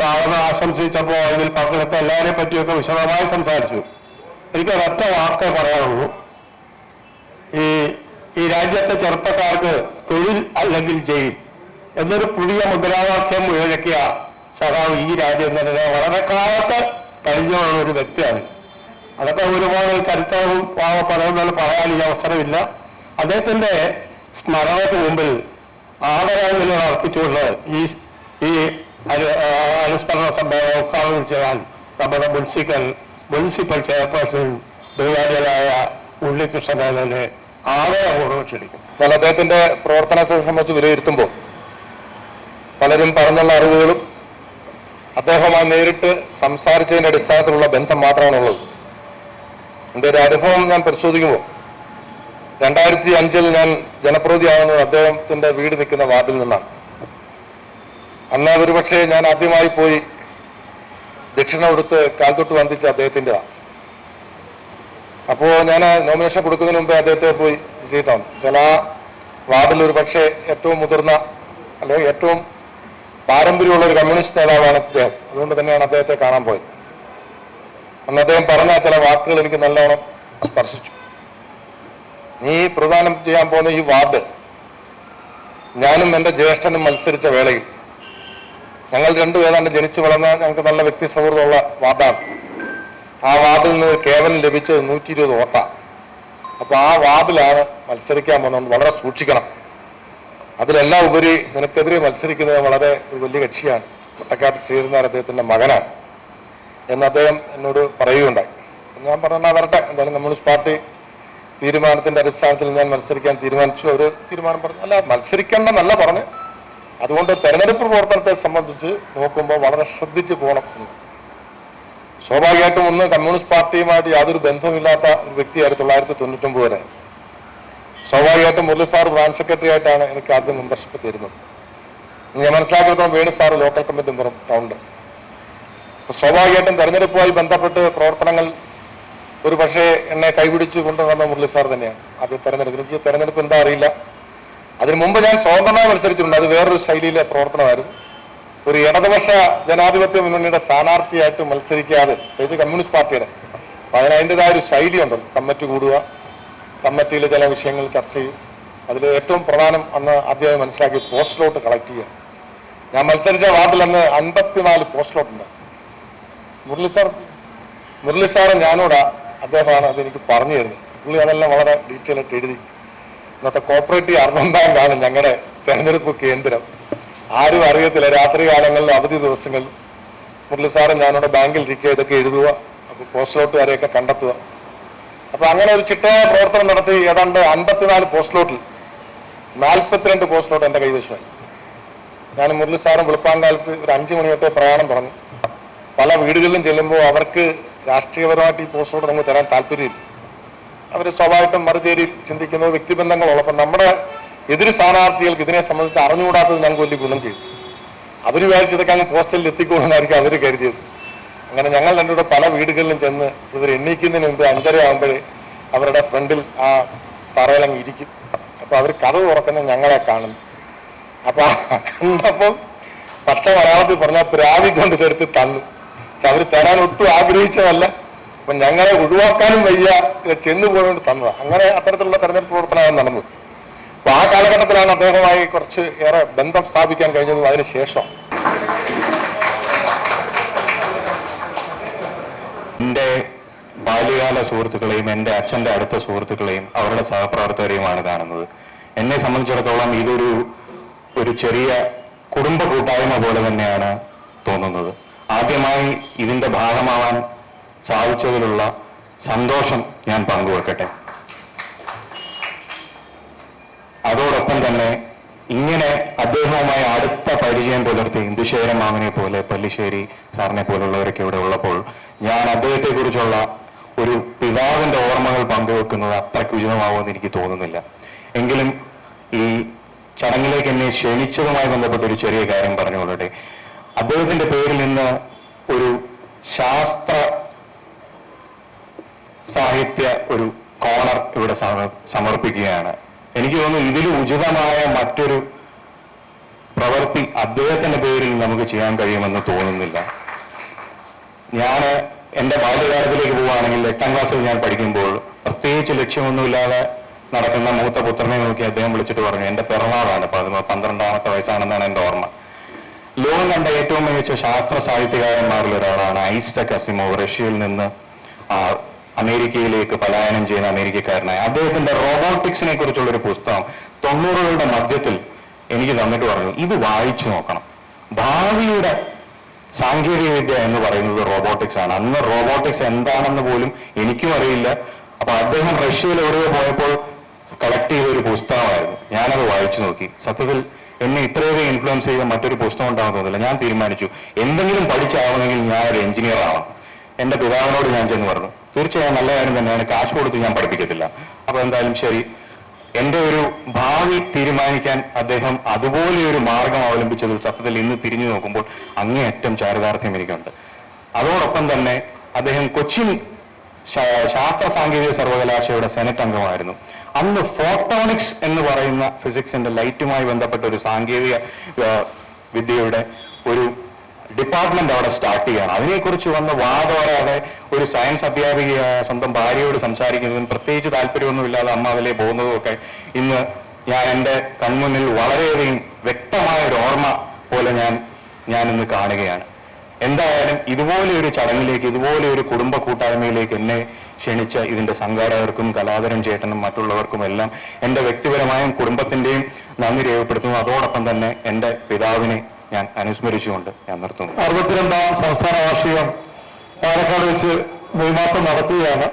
സ്വാഗതം ആശംസിച്ചപ്പോൾ അതിൽ പങ്കെടുത്ത എല്ലാവരെയും പറ്റിയൊക്കെ വിശദമായി സംസാരിച്ചു. എനിക്ക് ഒരൊറ്റ വാക്കേ പറയാനുള്ളൂ. ഈ രാജ്യത്തെ ചെറുപ്പക്കാർക്ക് തൊഴിൽ അല്ലെങ്കിൽ ജയിൽ എന്നൊരു പുതിയ മുദ്രാവാക്യം മുഴക്കിയ സഖാവ് ഈ രാജ്യം തന്നെ വളരെ കാലത്ത് പരിചയമുള്ള ഒരു വ്യക്തിയാണ്. അതൊക്കെ ഒരുപാട് ചരിത്രവും പറയുന്നത് പറയാൻ ഈ അവസരമില്ല. അദ്ദേഹത്തിന്റെ സ്മരണയ്ക്ക് മുമ്പിൽ ആദരാഞ്ജലികൾ അർപ്പിച്ചുകൊണ്ട് ഈ അനുസ്മരണ സമ്മേളനം ഉദ്ഘാടനം ചെയ്യാൻ നമ്മുടെ മുനിസിപ്പൽ ചെയർപേഴ്സൺ ബഹുമാന്യനായ ഉണ്ണികൃഷ്ണനെ ആദരപൂർവ്വം ക്ഷണിക്കും. ഞാൻ അദ്ദേഹത്തിന്റെ പ്രവർത്തനത്തെ സംബന്ധിച്ച് വിലയിരുത്തുമ്പോൾ പലരും പറഞ്ഞുള്ള അറിവുകളും അദ്ദേഹവുമായി നേരിട്ട് സംസാരിച്ചതിന്റെ അടിസ്ഥാനത്തിലുള്ള ബന്ധം മാത്രമാണുള്ളത്. എൻ്റെ ഒരു അനുഭവം ഞാൻ പരിശോധിക്കുമ്പോൾ 2005 ഞാൻ ജനപ്രതിനിധിയാവുന്നത് അദ്ദേഹത്തിന്റെ വീട് നിൽക്കുന്ന വാർഡിൽ നിന്നാണ്. അന്ന് ഒരുപക്ഷെ ഞാൻ ആദ്യമായി പോയി ദക്ഷിണ കൊടുത്ത് കാൽത്തൊട്ട് വന്ദിച്ച അദ്ദേഹത്തിൻ്റെതാണ്. അപ്പോൾ ഞാൻ നോമിനേഷൻ കൊടുക്കുന്നതിന് മുമ്പേ അദ്ദേഹത്തെ പോയി ചെയ്തിട്ടാണ്. ചില വാർഡിൽ ഒരു പക്ഷേ ഏറ്റവും മുതിർന്ന അല്ലെങ്കിൽ ഏറ്റവും പാരമ്പര്യമുള്ള ഒരു കമ്മ്യൂണിസ്റ്റ് നേതാവാണ് അദ്ദേഹം. അതുകൊണ്ട് തന്നെയാണ് അദ്ദേഹത്തെ കാണാൻ പോയത്. അന്ന് അദ്ദേഹം പറഞ്ഞ ചില വാക്കുകൾ എനിക്ക് നല്ലോണം സ്പർശിച്ചു. നീ പ്രദാനം ചെയ്യാൻ പോകുന്ന ഈ വാർഡ് ഞാനും എൻ്റെ ജ്യേഷ്ഠനും മത്സരിച്ച വേളയിൽ ഞങ്ങൾ രണ്ടും ഏതാണ്ട് ജനിച്ചു വളർന്ന ഞങ്ങൾക്ക് നല്ല വ്യക്തി സൗഹൃദമുള്ള വാർഡാണ്. ആ വാർഡിൽ നിന്ന് കേവലം ലഭിച്ചത് 120 വോട്ടാണ്. അപ്പോൾ ആ വാർഡിലാണ് മത്സരിക്കാൻ പോകുന്നത്. വളരെ സൂക്ഷിക്കണം. അതിലെല്ലാം ഉപരി നിനക്കെതിരെ മത്സരിക്കുന്നത് വളരെ ഒരു വലിയ കക്ഷിയാണ്, കൊട്ടക്കാട്ട് ശ്രീധരനാർ അദ്ദേഹത്തിൻ്റെ മകനാണ് എന്ന് അദ്ദേഹം എന്നോട് പറയുകയുണ്ടായി. ഞാൻ പറഞ്ഞാൽ വരട്ടെ, എന്തായാലും കമ്മ്യൂണിസ്റ്റ് പാർട്ടി തീരുമാനത്തിൻ്റെ അടിസ്ഥാനത്തിൽ ഞാൻ മത്സരിക്കാൻ തീരുമാനിച്ചു. ഒരു തീരുമാനം പറഞ്ഞു, അല്ല മത്സരിക്കേണ്ടെന്നല്ല പറഞ്ഞു. അതുകൊണ്ട് തെരഞ്ഞെടുപ്പ് പ്രവർത്തനത്തെ സംബന്ധിച്ച് നോക്കുമ്പോൾ വളരെ ശ്രദ്ധിച്ച് പോകണം. സ്വാഭാവികമായിട്ടും ഒന്ന് കമ്മ്യൂണിസ്റ്റ് പാർട്ടിയുമായിട്ട് യാതൊരു ബന്ധവുമില്ലാത്ത ഒരു വ്യക്തി 1999 വരെ. സ്വാഭാവികമായിട്ടും മുരളി സാർ ബ്രാഞ്ച് സെക്രട്ടറി ആയിട്ടാണ് എനിക്ക് ആദ്യം മെമ്പർഷിപ്പ് തരുന്നത്. ഞാൻ മനസ്സിലാക്കിയെടുത്തോളം Venu sir local committee member ടൗണിൽ. സ്വാഭാവികമായിട്ടും തെരഞ്ഞെടുപ്പുമായി ബന്ധപ്പെട്ട് പ്രവർത്തനങ്ങൾ ഒരു പക്ഷേ എന്നെ കൈപിടിച്ച് കൊണ്ടുവന്ന മുരളി സാർ തന്നെയാണ്. ആദ്യം തെരഞ്ഞെടുപ്പ് എനിക്ക് തെരഞ്ഞെടുപ്പ് എന്താ അറിയില്ല. അതിനു മുമ്പ് ഞാൻ സ്വതന്ത്രമായി മത്സരിച്ചിട്ടുണ്ട്. അത് വേറൊരു ശൈലിയിലെ പ്രവർത്തനമായിരുന്നു. ഒരു ഇടതുപക്ഷ ജനാധിപത്യ മുന്നണിയുടെ സ്ഥാനാർത്ഥിയായിട്ട് മത്സരിക്കാതെ, അതായത് കമ്മ്യൂണിസ്റ്റ് പാർട്ടിയുടെ, അതിൻ്റെതായ ഒരു ശൈലിയുണ്ടല്ലോ. കമ്മിറ്റി കൂടുക, കമ്മിറ്റിയിൽ ചില വിഷയങ്ങൾ ചർച്ച ചെയ്യും. അതിൽ ഏറ്റവും പ്രധാനം അന്ന് ആദ്യമായി മനസ്സിലാക്കി പോസ്റ്റലോട്ട് കളക്ട് ചെയ്യുക. ഞാൻ മത്സരിച്ച വാർഡിൽ അന്ന് 54 പോസ്റ്റലോട്ടുണ്ട്. മുരളി സാറ് ഞാനോടാ അദ്ദേഹമാണ് അതെനിക്ക് പറഞ്ഞു തരുന്നത്. പുള്ളി അതെല്ലാം വളരെ ഡീറ്റെയിൽ ആയിട്ട് എഴുതി. ഇന്നത്തെ കോപ്പറേറ്റീവ് അർബൻ ബാങ്കാണ് ഞങ്ങളുടെ തെരഞ്ഞെടുപ്പ് കേന്ദ്രം. ആരും അറിയത്തില്ല. രാത്രി കാലങ്ങളിൽ അവധി ദിവസങ്ങളിൽ മുരളി സാറ് ഞാനോട് ബാങ്കിൽ ഇരിക്കുക, ഇതൊക്കെ എഴുതുക, അപ്പോൾ പോസ്റ്റലോട്ട് വരെയൊക്കെ കണ്ടെത്തുക. അപ്പോൾ അങ്ങനെ ഒരു ചിട്ടയായ പ്രവർത്തനം നടത്തി ഏതാണ്ട് 54 പോസ്റ്റലോട്ടിൽ 42 പോസ്റ്റലോട്ട് എൻ്റെ കൈവശമായി. ഞാൻ മുരളി സാറും വെളുപ്പാങ്കാലത്ത് ഒരു 5 മണി തൊട്ടേ പ്രയാണം പറഞ്ഞു. പല വീടുകളിലും ചെല്ലുമ്പോൾ അവർക്ക് രാഷ്ട്രീയപരമായിട്ട് ഈ പോസ്റ്റലോട്ട് നമുക്ക് തരാൻ താല്പര്യമില്ല. അവർ സ്വാഭാവികമായിട്ടും മറുചേരിയിൽ ചിന്തിക്കുന്ന വ്യക്തിബന്ധങ്ങളുള്ളപ്പോൾ നമ്മുടെ എതിര് സ്ഥാനാർത്ഥികൾക്ക് ഇതിനെ സംബന്ധിച്ച് അറിഞ്ഞുകൂടാത്തത് ഞങ്ങൾക്ക് വലിയ ഗുണം ചെയ്തു. അവർ വിചാരിച്ചതൊക്കെ അങ്ങ് പോസ്റ്റലിൽ എത്തിക്കണമെന്നായിരിക്കും അവർ കരുതിയത്. അങ്ങനെ ഞങ്ങൾ രണ്ടുകൂടെ പല വീടുകളിലും ചെന്ന് ഇവർ എണ്ണീക്കുന്നതിന് മുമ്പ് 5:30 ആകുമ്പോഴേ അവരുടെ ഫ്രണ്ടിൽ ആ തറയിലങ്ങ് ഇരിക്കും. അപ്പോൾ അവർ കഥ തുറക്കുന്ന ഞങ്ങളെ കാണുന്നു. അപ്പോൾ കണ്ടപ്പോൾ പച്ച മലയാളത്തിൽ പറഞ്ഞാൽ പ്രാവിക്കൊണ്ട് ഇതെടുത്ത് തന്നു. അവർ തരാൻ ഒട്ടും ആഗ്രഹിച്ചതല്ല. അപ്പം ഞങ്ങളെ ഒഴിവാക്കാനും വയ്യ, ചെന്നു പോയതുകൊണ്ട് തന്നതാണ്. അങ്ങനെ അത്തരത്തിലുള്ള തെരഞ്ഞെടുപ്പ് പ്രവർത്തനമാണ് നടന്നത്. അപ്പോൾ ആ കാലഘട്ടത്തിലാണ് അദ്ദേഹവുമായി കുറച്ച് ഏറെ ബന്ധം സ്ഥാപിക്കാൻ കഴിഞ്ഞതും അതിനുശേഷം. എൻ്റെ ബാല്യകാല സുഹൃത്തുക്കളെയും എൻ്റെ അച്ഛൻ്റെ അടുത്ത സുഹൃത്തുക്കളെയും അവരുടെ സഹപ്രവർത്തകരെയുമാണ് കാണുന്നത്. എന്നെ സംബന്ധിച്ചിടത്തോളം ഒരു ചെറിയ കുടുംബ കൂട്ടായ്മ പോലെ തന്നെയാണ് തോന്നുന്നത്. ആദ്യമായി ഇതിൻ്റെ ഭാഗമാവാൻ സാധിച്ചതിലുള്ള സന്തോഷം ഞാൻ പങ്കുവെക്കട്ടെ. അതോടൊപ്പം തന്നെ ഇങ്ങനെ അദ്ദേഹവുമായി അടുത്ത പരിചയം പുലർത്തി ഇന്ദുശേഖരൻ മാമനെ പോലെ, പല്ലിശ്ശേരി സാറിനെ പോലുള്ളവരൊക്കെ ഇവിടെ ഉള്ളപ്പോൾ ഞാൻ അദ്ദേഹത്തെക്കുറിച്ചുള്ള ഒരു പിതാവിൻ്റെ ഓർമ്മകൾ പങ്കുവെക്കുന്നത് അത്രയ്ക്ക് ഉചിതമാവുമെന്ന് എനിക്ക് തോന്നുന്നില്ല. എങ്കിലും ഈ ചടങ്ങിലേക്ക് എന്നെ ക്ഷണിച്ചതുമായി ബന്ധപ്പെട്ട ഒരു ചെറിയ കാര്യം പറഞ്ഞുകൊള്ളട്ടെ. അദ്ദേഹത്തിന്റെ പേരിൽ നിന്ന് ഒരു ശാസ്ത്ര സാഹിത്യ ഒരു കോണർ ഇവിടെ സമർപ്പിക്കുകയാണ്. എനിക്ക് തോന്നുന്നു ഇതിൽ ഉചിതമായ മറ്റൊരു പ്രവൃത്തി അദ്ദേഹത്തിന്റെ പേരിൽ നമുക്ക് ചെയ്യാൻ കഴിയുമെന്ന് തോന്നുന്നില്ല. ഞാൻ എൻ്റെ ബാല്യകാലത്തിലേക്ക് പോവുകയാണെങ്കിൽ 8ാം ക്ലാസ്സിൽ ഞാൻ പഠിക്കുമ്പോൾ പ്രത്യേകിച്ച് ലക്ഷ്യമൊന്നുമില്ലാതെ നടക്കുന്ന മൂത്ത പുത്രനെ നോക്കി അദ്ദേഹം വിളിച്ചിട്ട് പറഞ്ഞു, എൻ്റെ പിറന്നാളാണ് 12ാമത്തെ വയസ്സാണെന്നാണ് എൻ്റെ ഓർമ്മ. ലോകം കണ്ട ഏറ്റവും മികച്ച ശാസ്ത്ര സാഹിത്യകാരന്മാരിൽ ഒരാളാണ് ഐസക് അസിമോവ്. റഷ്യയിൽ നിന്ന് അമേരിക്കയിലേക്ക് പലായനം ചെയ്യുന്ന അമേരിക്കക്കാരനായ അദ്ദേഹത്തിന്റെ റോബോട്ടിക്സിനെ കുറിച്ചുള്ള ഒരു പുസ്തകം 90കളുടെ മധ്യത്തിൽ എനിക്ക് തന്നിട്ട് പറഞ്ഞു, ഇത് വായിച്ചു നോക്കണം. ഭാവിയുടെ സാങ്കേതിക വിദ്യ എന്ന് പറയുന്നത് റോബോട്ടിക്സ് ആണ്. അന്ന് റോബോട്ടിക്സ് എന്താണെന്ന് പോലും എനിക്കും അറിയില്ല. അപ്പൊ അദ്ദേഹം റഷ്യയിൽ എവിടെയോ പോയപ്പോൾ കളക്ട് ചെയ്ത ഒരു പുസ്തകമായിരുന്നു. ഞാനത് വായിച്ചു നോക്കി. സത്യത്തിൽ എന്നെ ഇത്രയൊക്കെ ഇൻഫ്ലുവൻസ് ചെയ്ത മറ്റൊരു പുസ്തകം ഉണ്ടാകാൻ തോന്നില്ല. ഞാൻ തീരുമാനിച്ചു, എന്തെങ്കിലും പഠിച്ചാവണമെങ്കിൽ ഞാനൊരു എഞ്ചിനീയർ ആവണം. എൻ്റെ പിതാവിനോട് ഞാൻ ചെന്ന് പറഞ്ഞു, തീർച്ചയായും നല്ല കാര്യം തന്നെയാണ്, കാശ് കൊടുത്ത് ഞാൻ പഠിപ്പിക്കത്തില്ല. അപ്പൊ എന്തായാലും ശരി, എൻ്റെ ഒരു ഭാവി തീരുമാനിക്കാൻ അദ്ദേഹം അതുപോലെ ഒരു മാർഗം അവലംബിച്ചതിൽ സത്യത്തിൽ ഇന്ന് തിരിഞ്ഞു നോക്കുമ്പോൾ അങ്ങേയറ്റം ചാരിതാർത്ഥ്യം എനിക്കുണ്ട്. അതോടൊപ്പം തന്നെ അദ്ദേഹം കൊച്ചിൻ ശാസ്ത്ര സാങ്കേതിക സർവകലാശാലയുടെ സെനറ്റ് അംഗമായിരുന്നു. അന്ന് ഫോട്ടോണിക്സ് എന്ന് പറയുന്ന ഫിസിക്സിന്റെ ലൈറ്റുമായി ബന്ധപ്പെട്ട ഒരു സാങ്കേതിക വിദ്യയുടെ ഒരു ഡിപ്പാർട്ട്മെന്റ് അവിടെ സ്റ്റാർട്ട് ചെയ്യണം. അതിനെക്കുറിച്ച് വന്ന് വാദോരാതെ ഒരു സയൻസ് അധ്യാപികയായ സ്വന്തം ഭാര്യയോട് സംസാരിക്കുന്നതും പ്രത്യേകിച്ച് താല്പര്യമൊന്നുമില്ലാതെ അമ്മ അതിലേ പോകുന്നതും ഒക്കെ ഇന്ന് ഞാൻ എൻ്റെ കൺമുന്നിൽ വളരെയധികം വ്യക്തമായ ഒരു ഓർമ്മ പോലെ ഞാൻ ഇന്ന് കാണുകയാണ്. എന്തായാലും ഇതുപോലെ ഒരു ചടങ്ങിലേക്ക്, ഇതുപോലെ ഒരു കുടുംബ കൂട്ടായ്മയിലേക്ക് എന്നെ ക്ഷണിച്ച ഇതിന്റെ സംഘാടകർക്കും കലാധരൻ ചേട്ടനും മറ്റുള്ളവർക്കും എല്ലാം എൻ്റെ വ്യക്തിപരമായും കുടുംബത്തിന്റെയും നന്ദി രേഖപ്പെടുത്തുന്നു. അതോടൊപ്പം തന്നെ എൻ്റെ പിതാവിനെ ഞാൻ അനുസ്മരിച്ചുകൊണ്ട് ഞാൻ നിർത്തുന്നു. 62ാം സംസ്ഥാന വാർഷികം പാലക്കാട് വെച്ച് മെയ് മാസം നടക്കുകയാണ്.